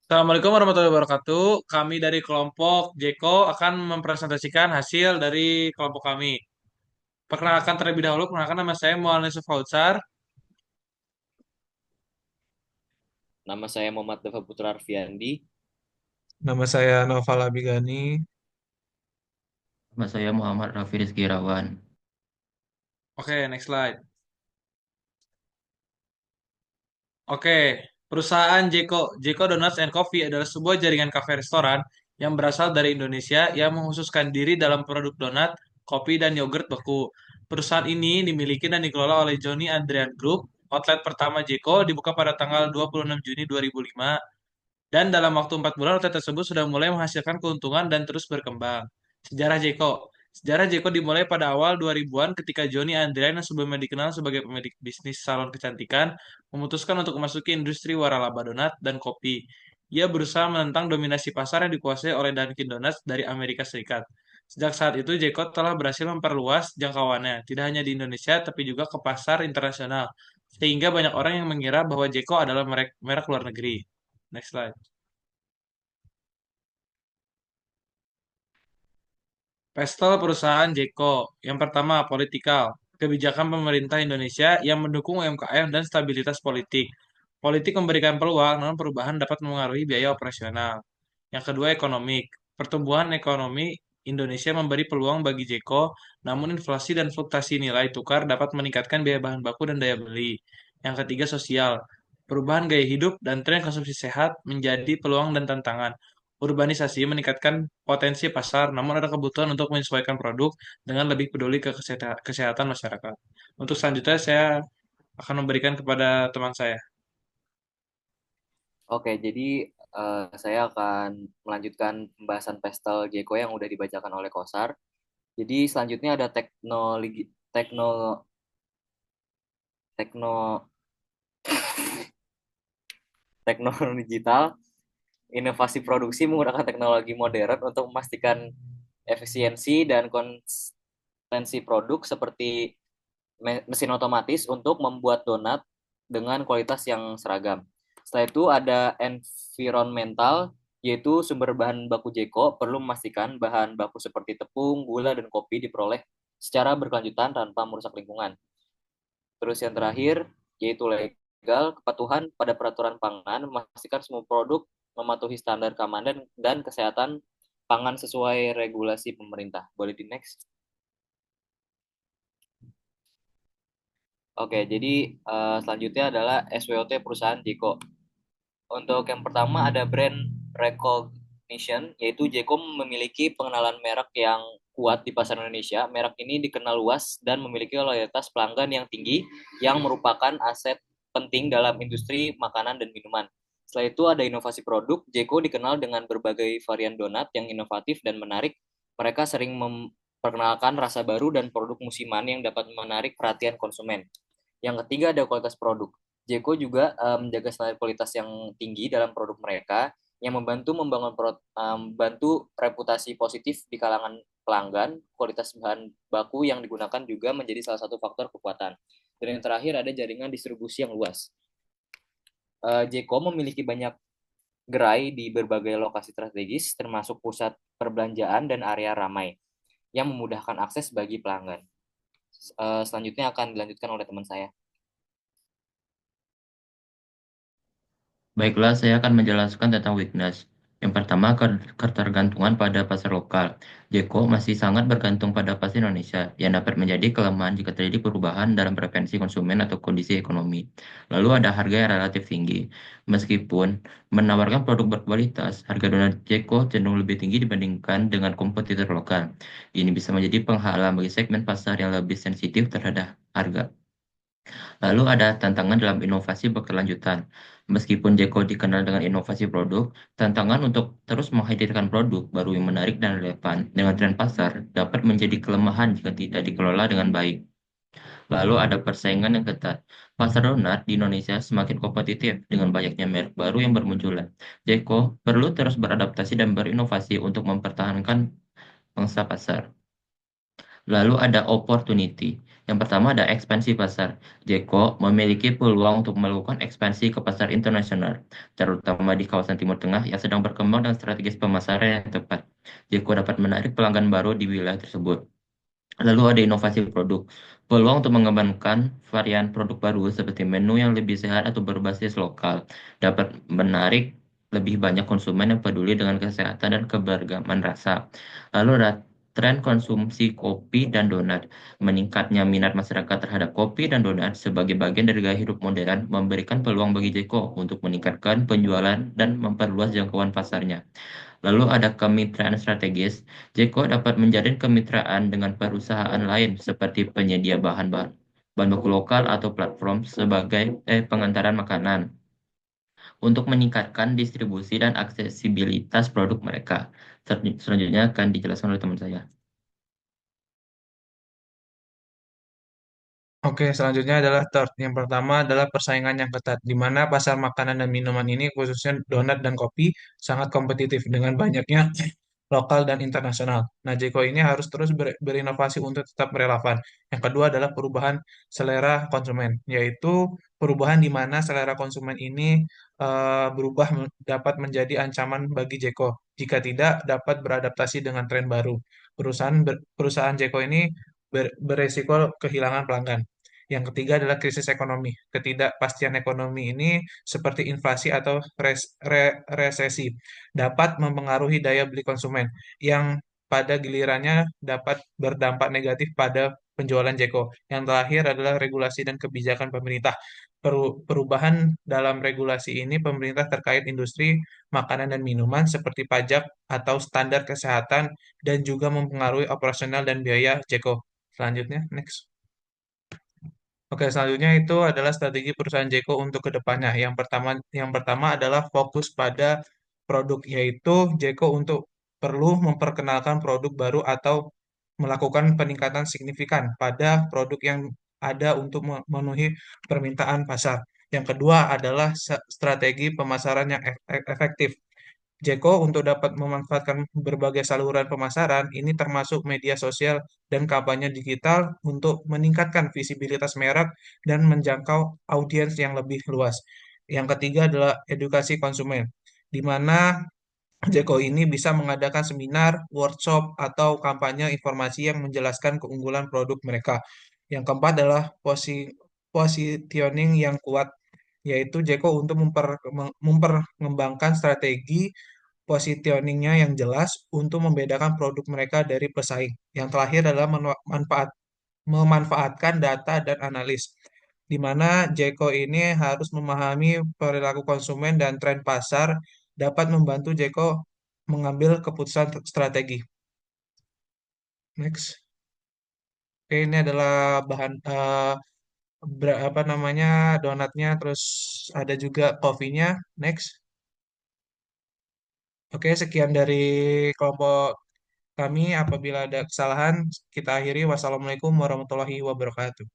Assalamualaikum warahmatullahi wabarakatuh. Kami dari kelompok Jeko akan mempresentasikan hasil dari kelompok kami. Perkenalkan terlebih dahulu, perkenalkan nama saya Muhammad Yusuf Fautsar. Nama saya Muhammad Dava Putra Arfiandi. Nama saya Noval Abigani. Nama saya Muhammad Rafi Rizky Irawan. Oke, next slide. Oke, perusahaan Jeko. Jeko Donuts and Coffee adalah sebuah jaringan kafe restoran yang berasal dari Indonesia yang mengkhususkan diri dalam produk donat, kopi, dan yogurt beku. Perusahaan ini dimiliki dan dikelola oleh Johnny Andrean Group. Outlet pertama Jeko dibuka pada tanggal 26 Juni 2005. Dan dalam waktu 4 bulan, outlet tersebut sudah mulai menghasilkan keuntungan dan terus berkembang. Sejarah Jeko. Sejarah Jeko dimulai pada awal 2000-an ketika Johnny Andrean yang sebelumnya dikenal sebagai pemilik bisnis salon kecantikan memutuskan untuk memasuki industri waralaba donat dan kopi. Ia berusaha menentang dominasi pasar yang dikuasai oleh Dunkin Donuts dari Amerika Serikat. Sejak saat itu, Jeko telah berhasil memperluas jangkauannya, tidak hanya di Indonesia, tapi juga ke pasar internasional. Sehingga banyak orang yang mengira bahwa Jeko adalah merek luar negeri. Next slide. Pastel perusahaan Jeko. Yang pertama, politikal. Kebijakan pemerintah Indonesia yang mendukung UMKM dan stabilitas politik. Politik memberikan peluang, namun perubahan dapat mengaruhi biaya operasional. Yang kedua, ekonomik. Pertumbuhan ekonomi Indonesia memberi peluang bagi Jeko, namun inflasi dan fluktuasi nilai tukar dapat meningkatkan biaya bahan baku dan daya beli. Yang ketiga, sosial. Perubahan gaya hidup dan tren konsumsi sehat menjadi peluang dan tantangan. Urbanisasi meningkatkan potensi pasar, namun ada kebutuhan untuk menyesuaikan produk dengan lebih peduli ke kesehatan masyarakat. Untuk selanjutnya, saya akan memberikan kepada teman saya. Oke, jadi saya akan melanjutkan pembahasan pastel Gecko yang udah dibacakan oleh Kosar. Jadi selanjutnya ada tekno tekno teknologi digital, inovasi produksi menggunakan teknologi modern untuk memastikan efisiensi dan konsistensi produk seperti mesin otomatis untuk membuat donat dengan kualitas yang seragam. Setelah itu ada environmental, yaitu sumber bahan baku Jeko perlu memastikan bahan baku seperti tepung, gula, dan kopi diperoleh secara berkelanjutan tanpa merusak lingkungan. Terus yang terakhir, yaitu legal, kepatuhan pada peraturan pangan, memastikan semua produk mematuhi standar keamanan dan kesehatan pangan sesuai regulasi pemerintah. Boleh di next? Oke, jadi selanjutnya adalah SWOT perusahaan Jeko. Untuk yang pertama ada brand recognition, yaitu Jeko memiliki pengenalan merek yang kuat di pasar Indonesia. Merek ini dikenal luas dan memiliki loyalitas pelanggan yang tinggi, yang merupakan aset penting dalam industri makanan dan minuman. Setelah itu ada inovasi produk. Jeko dikenal dengan berbagai varian donat yang inovatif dan menarik. Mereka sering memperkenalkan rasa baru dan produk musiman yang dapat menarik perhatian konsumen. Yang ketiga ada kualitas produk. Jeko juga menjaga standar kualitas yang tinggi dalam produk mereka yang membantu reputasi positif di kalangan pelanggan. Kualitas bahan baku yang digunakan juga menjadi salah satu faktor kekuatan. Dan yang terakhir ada jaringan distribusi yang luas. Jeko memiliki banyak gerai di berbagai lokasi strategis termasuk pusat perbelanjaan dan area ramai yang memudahkan akses bagi pelanggan. Selanjutnya akan dilanjutkan oleh teman saya. Baiklah, saya akan menjelaskan tentang weakness. Yang pertama, ketergantungan pada pasar lokal. Jeko masih sangat bergantung pada pasar Indonesia, yang dapat menjadi kelemahan jika terjadi perubahan dalam preferensi konsumen atau kondisi ekonomi. Lalu ada harga yang relatif tinggi. Meskipun menawarkan produk berkualitas, harga donat Jeko cenderung lebih tinggi dibandingkan dengan kompetitor lokal. Ini bisa menjadi penghalang bagi segmen pasar yang lebih sensitif terhadap harga. Lalu ada tantangan dalam inovasi berkelanjutan. Meskipun Jeko dikenal dengan inovasi produk, tantangan untuk terus menghadirkan produk baru yang menarik dan relevan dengan tren pasar dapat menjadi kelemahan jika tidak dikelola dengan baik. Lalu ada persaingan yang ketat. Pasar donat di Indonesia semakin kompetitif dengan banyaknya merek baru yang bermunculan. Jeko perlu terus beradaptasi dan berinovasi untuk mempertahankan pangsa pasar. Lalu ada opportunity. Yang pertama ada ekspansi pasar. Jeko memiliki peluang untuk melakukan ekspansi ke pasar internasional, terutama di kawasan Timur Tengah yang sedang berkembang dengan strategis pemasaran yang tepat. Jeko dapat menarik pelanggan baru di wilayah tersebut. Lalu ada inovasi produk. Peluang untuk mengembangkan varian produk baru seperti menu yang lebih sehat atau berbasis lokal dapat menarik lebih banyak konsumen yang peduli dengan kesehatan dan keberagaman rasa. Lalu ada tren konsumsi kopi dan donat. Meningkatnya minat masyarakat terhadap kopi dan donat sebagai bagian dari gaya hidup modern memberikan peluang bagi Jeko untuk meningkatkan penjualan dan memperluas jangkauan pasarnya. Lalu ada kemitraan strategis. Jeko dapat menjalin kemitraan dengan perusahaan lain seperti penyedia bahan baku lokal atau platform sebagai pengantaran makanan untuk meningkatkan distribusi dan aksesibilitas produk mereka. Selanjutnya akan dijelaskan oleh teman saya. Oke, selanjutnya adalah third. Yang pertama adalah persaingan yang ketat, di mana pasar makanan dan minuman ini, khususnya donat dan kopi, sangat kompetitif dengan banyaknya lokal dan internasional. Nah, Jeko ini harus terus berinovasi untuk tetap relevan. Yang kedua adalah perubahan selera konsumen, yaitu perubahan di mana selera konsumen ini berubah dapat menjadi ancaman bagi Jeko jika tidak dapat beradaptasi dengan tren baru. Perusahaan Jeko ini beresiko kehilangan pelanggan. Yang ketiga adalah krisis ekonomi. Ketidakpastian ekonomi ini seperti inflasi atau resesi dapat mempengaruhi daya beli konsumen yang pada gilirannya dapat berdampak negatif pada penjualan Jeko. Yang terakhir adalah regulasi dan kebijakan pemerintah. Perubahan dalam regulasi ini pemerintah terkait industri makanan dan minuman seperti pajak atau standar kesehatan dan juga mempengaruhi operasional dan biaya Jeko. Selanjutnya, next. Oke, selanjutnya itu adalah strategi perusahaan Jeko untuk kedepannya. Yang pertama adalah fokus pada produk, yaitu Jeko untuk perlu memperkenalkan produk baru atau melakukan peningkatan signifikan pada produk yang ada untuk memenuhi permintaan pasar. Yang kedua adalah strategi pemasaran yang efektif. Jeko untuk dapat memanfaatkan berbagai saluran pemasaran, ini termasuk media sosial dan kampanye digital untuk meningkatkan visibilitas merek dan menjangkau audiens yang lebih luas. Yang ketiga adalah edukasi konsumen, di mana Jeko ini bisa mengadakan seminar, workshop, atau kampanye informasi yang menjelaskan keunggulan produk mereka. Yang keempat adalah positioning yang kuat, yaitu Jeko untuk memperkembangkan strategi positioningnya yang jelas untuk membedakan produk mereka dari pesaing. Yang terakhir adalah memanfaatkan data dan analis, di mana Jeko ini harus memahami perilaku konsumen dan tren pasar dapat membantu Jeko mengambil keputusan strategi. Next. Oke, ini adalah bahan apa namanya donatnya, terus ada juga kopinya. Next. Oke, sekian dari kelompok kami. Apabila ada kesalahan, kita akhiri. Wassalamualaikum warahmatullahi wabarakatuh.